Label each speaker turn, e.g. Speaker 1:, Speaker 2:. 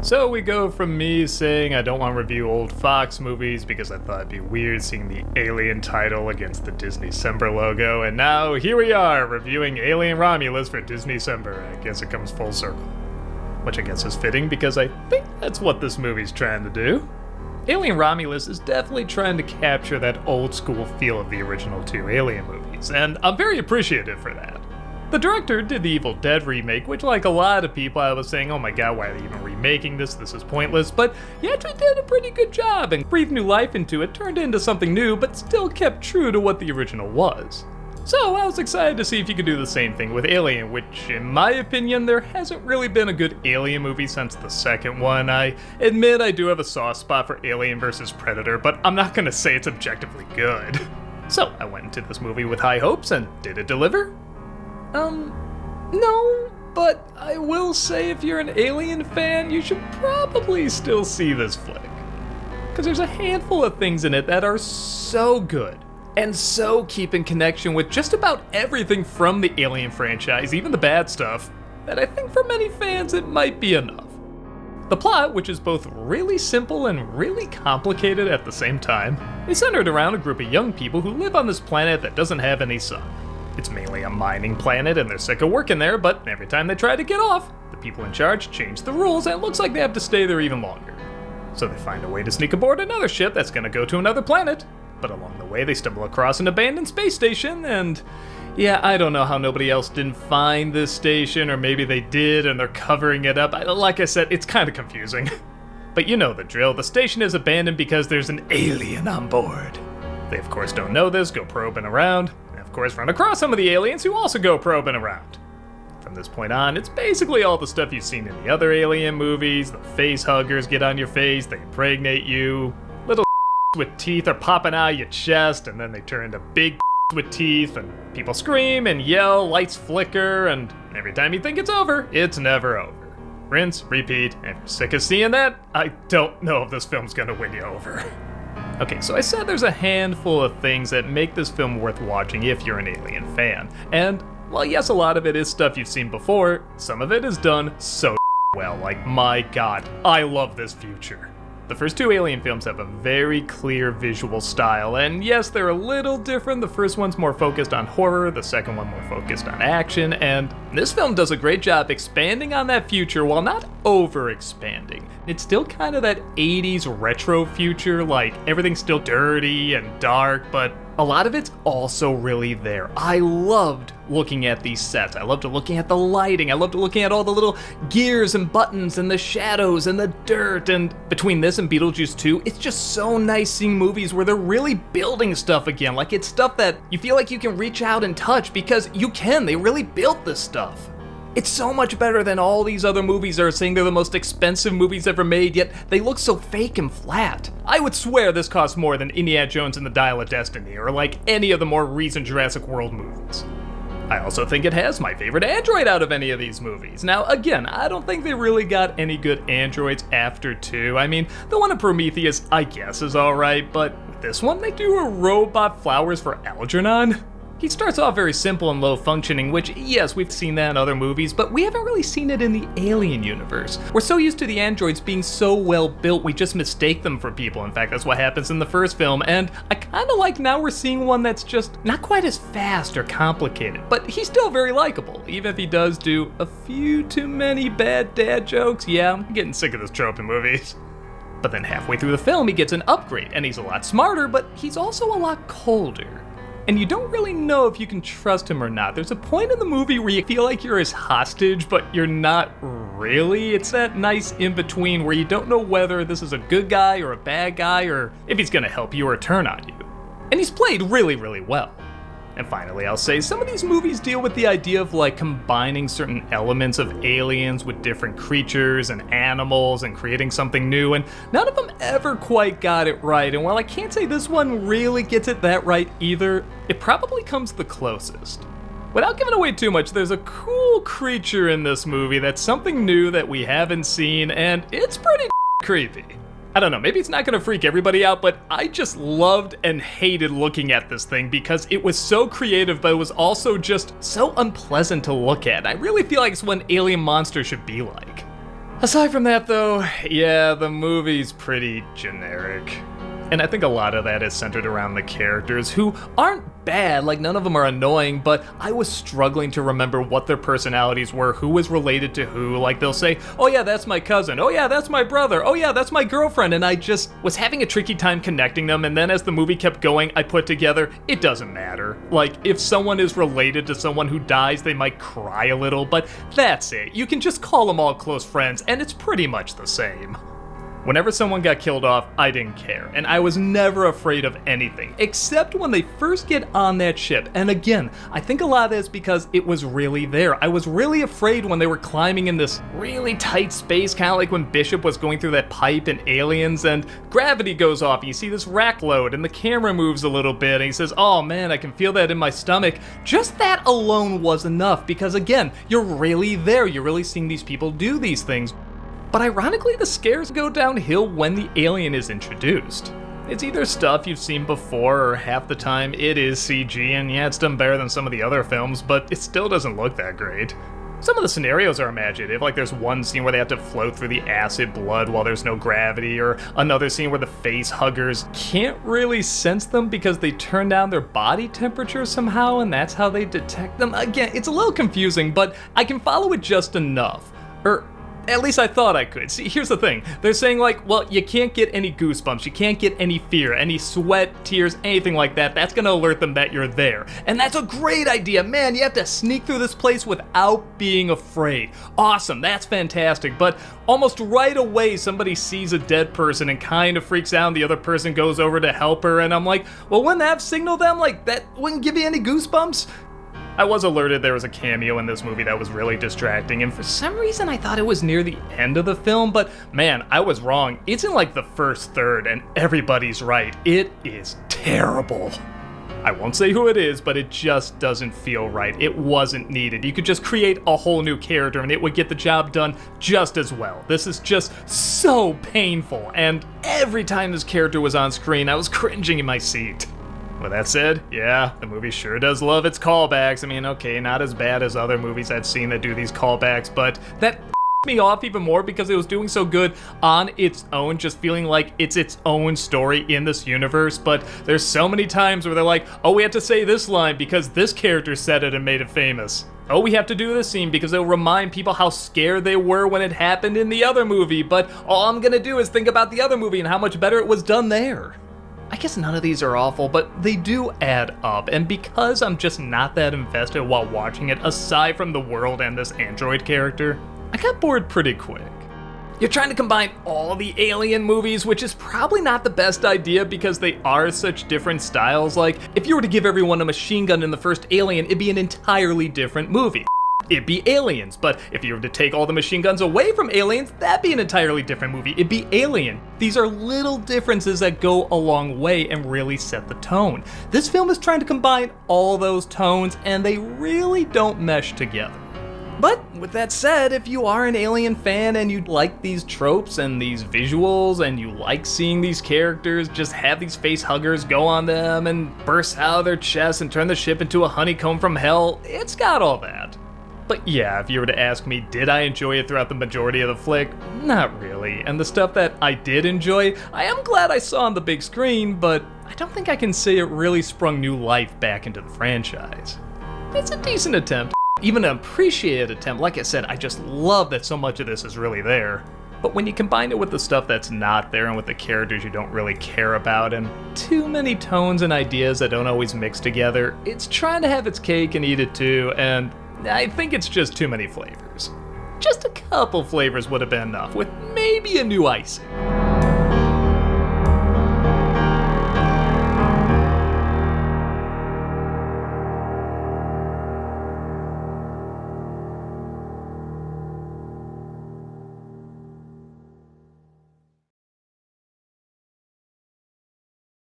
Speaker 1: So we go from me saying I don't want to review old Fox movies because I thought it'd be weird seeing the Alien title against the DisneyCember logo, and now here we are reviewing Alien Romulus for DisneyCember. I guess it comes full circle. Which I guess is fitting because I think that's what this movie's trying to do. Alien Romulus is definitely trying to capture that old school feel of the original two Alien movies, and I'm very appreciative for that. The director did the Evil Dead remake, which like a lot of people I was saying, oh my god, why are they even remaking this? This is pointless, but he actually did a pretty good job and breathed new life into it, turned it into something new, but still kept true to what the original was. So I was excited to see if you could do the same thing with Alien, which in my opinion, there hasn't really been a good Alien movie since the second one. I admit I do have a soft spot for Alien vs. Predator, but I'm not gonna say it's objectively good. So I went into this movie with high hopes, and did it deliver? No, but I will say if you're an Alien fan, you should probably still see this flick. Because there's a handful of things in it that are so good, and so keep in connection with just about everything from the Alien franchise, even the bad stuff, that I think for many fans it might be enough. The plot, which is both really simple and really complicated at the same time, is centered around a group of young people who live on this planet that doesn't have any sun. It's mainly a mining planet and they're sick of working there, but every time they try to get off, the people in charge change the rules and it looks like they have to stay there even longer. So they find a way to sneak aboard another ship that's gonna go to another planet, but along the way they stumble across an abandoned space station and yeah, I don't know how nobody else didn't find this station, or maybe they did and they're covering it up. Like I said, it's kind of confusing. But you know the drill, the station is abandoned because there's an alien on board. They of course don't know this, go probing around, of course run across some of the aliens who also go probing around. From this point on, it's basically all the stuff you've seen in the other Alien movies. The face huggers get on your face, they impregnate you, little with teeth are popping out of your chest, and then they turn into big with teeth, and people scream and yell, lights flicker, and every time you think it's over, it's never over. Rinse, repeat, and if you're sick of seeing that, I don't know if this film's gonna win you over. Okay, so I said there's a handful of things that make this film worth watching if you're an Alien fan. And while yes, a lot of it is stuff you've seen before, some of it is done so well, like my god, I love this future. The first two Alien films have a very clear visual style, and yes, they're a little different. The first one's more focused on horror, the second one more focused on action, and this film does a great job expanding on that future while not over-expanding. It's still kind of that 80s retro future, like everything's still dirty and dark, but a lot of it's also really there. I loved looking at these sets. I loved looking at the lighting. I loved looking at all the little gears and buttons and the shadows and the dirt. And between this and Beetlejuice 2, it's just so nice seeing movies where they're really building stuff again. Like it's stuff that you feel like you can reach out and touch because you can. They really built this stuff. It's so much better than all these other movies that are saying they're the most expensive movies ever made, yet they look so fake and flat. I would swear this costs more than Indiana Jones and the Dial of Destiny, or like any of the more recent Jurassic World movies. I also think it has my favorite android out of any of these movies. Now, again, I don't think they really got any good androids after 2. I mean, the one in Prometheus, I guess, is alright, but with this one, they do a robot flowers for Algernon. He starts off very simple and low functioning, which, yes, we've seen that in other movies, but we haven't really seen it in the Alien universe. We're so used to the androids being so well built, we just mistake them for people. In fact, that's what happens in the first film, and I kinda like now we're seeing one that's just not quite as fast or complicated, but he's still very likable, even if he does do a few too many bad dad jokes. Yeah, I'm getting sick of this trope in movies. But then halfway through the film, he gets an upgrade, and he's a lot smarter, but he's also a lot colder. And you don't really know if you can trust him or not. There's a point in the movie where you feel like you're his hostage, but you're not really. It's that nice in-between where you don't know whether this is a good guy or a bad guy, or if he's gonna help you or turn on you. And he's played really, really well. And finally, I'll say some of these movies deal with the idea of like combining certain elements of aliens with different creatures and animals and creating something new, and none of them ever quite got it right. And while I can't say this one really gets it that right either, it probably comes the closest. Without giving away too much, there's a cool creature in this movie that's something new that we haven't seen, and it's pretty creepy. I don't know, maybe it's not gonna freak everybody out, but I just loved and hated looking at this thing because it was so creative, but it was also just so unpleasant to look at. I really feel like it's what an alien monster should be like. Aside from that though, yeah, the movie's pretty generic. And I think a lot of that is centered around the characters, who aren't bad, like none of them are annoying, but I was struggling to remember what their personalities were, who was related to who. Like they'll say, oh yeah, that's my cousin, oh yeah, that's my brother, oh yeah, that's my girlfriend, and I just was having a tricky time connecting them, and then as the movie kept going, I put together, it doesn't matter. Like, if someone is related to someone who dies, they might cry a little, but that's it. You can just call them all close friends, and it's pretty much the same. Whenever someone got killed off, I didn't care, and I was never afraid of anything, except when they first get on that ship. And again, I think a lot of that is because it was really there. I was really afraid when they were climbing in this really tight space, kind of like when Bishop was going through that pipe in Aliens, and gravity goes off, and you see this rack load, and the camera moves a little bit, and he says, oh man, I can feel that in my stomach. Just that alone was enough, because again, you're really there. You're really seeing these people do these things. But ironically, the scares go downhill when the alien is introduced. It's either stuff you've seen before, or half the time it is CG, and yeah, it's done better than some of the other films, but it still doesn't look that great. Some of the scenarios are imaginative, like there's one scene where they have to float through the acid blood while there's no gravity, or another scene where the face huggers can't really sense them because they turn down their body temperature somehow, and that's how they detect them. Again, it's a little confusing, but I can follow it just enough. At least I thought I could. See, here's the thing. They're saying like, well, you can't get any goosebumps, you can't get any fear, any sweat, tears, anything like that. That's gonna alert them that you're there. And that's a great idea. Man, you have to sneak through this place without being afraid. Awesome, that's fantastic. But almost right away, somebody sees a dead person and kind of freaks out, and the other person goes over to help her, and I'm like, well, wouldn't that have signaled them? Like, that wouldn't give you any goosebumps? I was alerted there was a cameo in this movie that was really distracting, and for some reason I thought it was near the end of the film, but man, I was wrong. It's in like the first third, and everybody's right. It is terrible. I won't say who it is, but it just doesn't feel right. It wasn't needed. You could just create a whole new character and it would get the job done just as well. This is just so painful, and every time this character was on screen, I was cringing in my seat. With that said, yeah, the movie sure does love its callbacks. I mean, okay, not as bad as other movies I've seen that do these callbacks, but that me off even more because it was doing so good on its own, just feeling like it's its own story in this universe. But there's so many times where they're like, oh, we have to say this line because this character said it and made it famous. Oh, we have to do this scene because it'll remind people how scared they were when it happened in the other movie, but all I'm gonna do is think about the other movie and how much better it was done there. I guess none of these are awful, but they do add up, and because I'm just not that invested while watching it, aside from the world and this android character, I got bored pretty quick. You're trying to combine all the Alien movies, which is probably not the best idea because they are such different styles. Like, if you were to give everyone a machine gun in the first Alien, it'd be an entirely different movie. It'd be Aliens, but if you were to take all the machine guns away from Aliens, that'd be an entirely different movie. It'd be Alien. These are little differences that go a long way and really set the tone. This film is trying to combine all those tones, and they really don't mesh together. But with that said, if you are an Alien fan and you like these tropes and these visuals and you like seeing these characters just have these face huggers go on them and burst out of their chests and turn the ship into a honeycomb from hell, it's got all that. But yeah, if you were to ask me, did I enjoy it throughout the majority of the flick? Not really. And the stuff that I did enjoy, I am glad I saw on the big screen, but I don't think I can say it really sprung new life back into the franchise. It's a decent attempt, even an appreciated attempt. Like I said, I just love that so much of this is really there. But when you combine it with the stuff that's not there and with the characters you don't really care about and too many tones and ideas that don't always mix together, it's trying to have its cake and eat it too, and I think it's just too many flavors. Just a couple flavors would have been enough, with maybe a new icing.